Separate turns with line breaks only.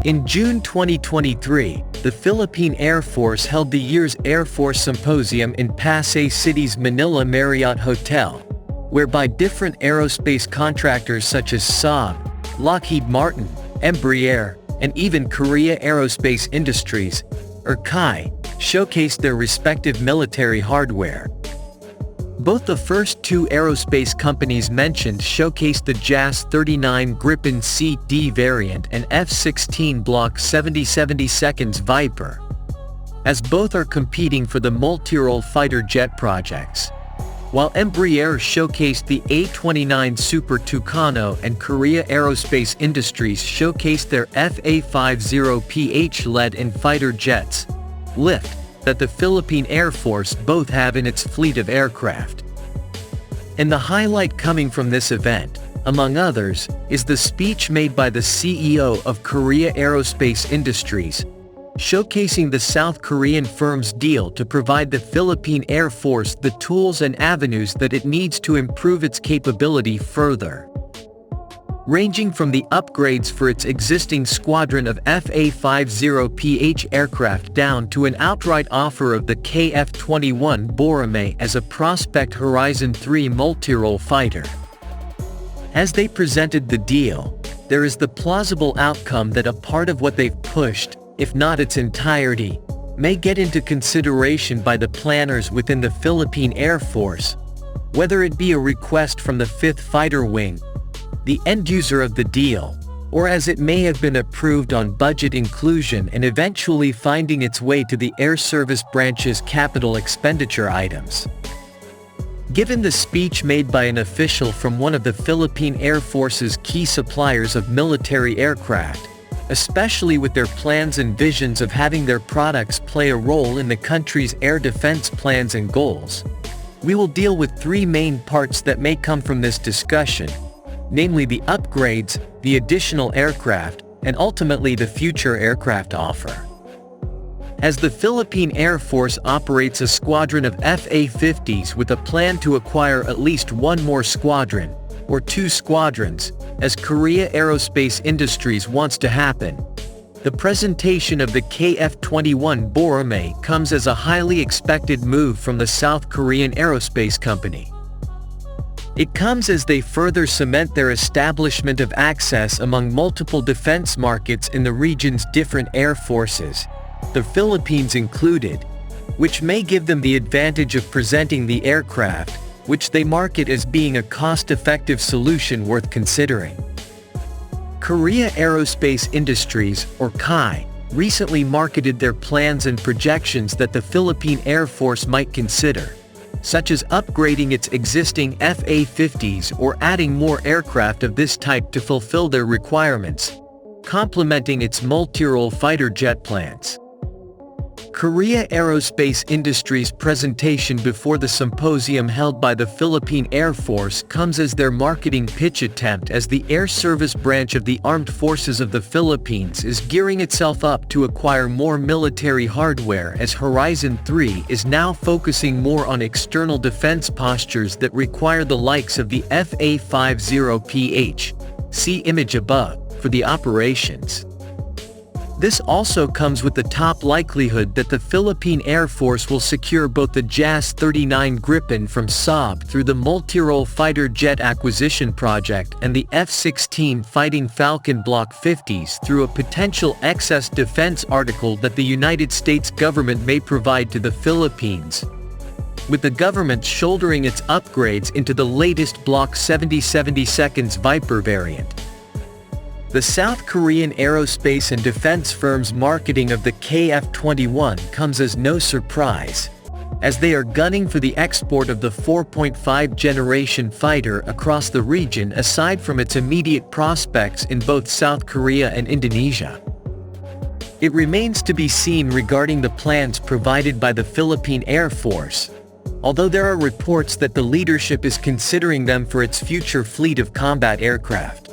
In June 2023, the Philippine Air Force held the year's Air Force Symposium in Pasay City's Manila Marriott Hotel, whereby different aerospace contractors such as Saab, Lockheed Martin, Embraer, and even Korea Aerospace Industries, or KAI, showcased their respective military hardware. Both the first two aerospace companies mentioned showcased the JAS-39 Gripen C/D variant and F-16 Block 70/72 Viper, as both are competing for the multi-role fighter jet projects. While Embraer showcased the A-29 Super Tucano and Korea Aerospace Industries showcased their FA-50PH lead-in fighter jets, LIFT, that the Philippine Air Force both have in its fleet of aircraft. And the highlight coming from this event, among others, is the speech made by the CEO of Korea Aerospace Industries, showcasing the South Korean firm's deal to provide the Philippine Air Force the tools and avenues that it needs to improve its capability further, ranging from the upgrades for its existing squadron of FA-50PH aircraft down to an outright offer of the KF-21 Boramae as a prospect Horizon 3 multi-role fighter. As they presented the deal, there is the plausible outcome that a part of what they've pushed, if not its entirety, may get into consideration by the planners within the Philippine Air Force, whether it be a request from the 5th Fighter Wing, the end user of the deal, or as it may have been approved on budget inclusion and eventually finding its way to the Air Service Branch's capital expenditure items. Given the speech made by an official from one of the Philippine Air Force's key suppliers of military aircraft, especially with their plans and visions of having their products play a role in the country's air defense plans and goals, we will deal with three main parts that may come from this discussion, namely the upgrades, the additional aircraft, and ultimately the future aircraft offer. As the Philippine Air Force operates a squadron of FA-50s with a plan to acquire at least one more squadron, or two squadrons, as Korea Aerospace Industries wants to happen, the presentation of the KF-21 Boramae comes as a highly expected move from the South Korean aerospace company. It comes as they further cement their establishment of access among multiple defense markets in the region's different air forces, the Philippines included, which may give them the advantage of presenting the aircraft, which they market as being a cost-effective solution worth considering. Korea Aerospace Industries, or KAI, recently marketed their plans and projections that the Philippine Air Force might consider, such as upgrading its existing FA-50s or adding more aircraft of this type to fulfill their requirements, complementing its multi-role fighter jet plans. Korea Aerospace Industries' presentation before the symposium held by the Philippine Air Force comes as their marketing pitch attempt as the Air Service Branch of the Armed Forces of the Philippines is gearing itself up to acquire more military hardware as Horizon 3 is now focusing more on external defense postures that require the likes of the FA-50PH, see image above, for the operations. This also comes with the top likelihood that the Philippine Air Force will secure both the JAS-39 Gripen from Saab through the multi-role fighter jet acquisition project and the F-16 Fighting Falcon Block 50s through a potential excess defense article that the United States government may provide to the Philippines, with the government shouldering its upgrades into the latest Block 70/72 Viper variant. The South Korean aerospace and defense firm's marketing of the KF-21 comes as no surprise, as they are gunning for the export of the 4.5 generation fighter across the region aside from its immediate prospects in both South Korea and Indonesia. It remains to be seen regarding the plans provided by the Philippine Air Force, although there are reports that the leadership is considering them for its future fleet of combat aircraft.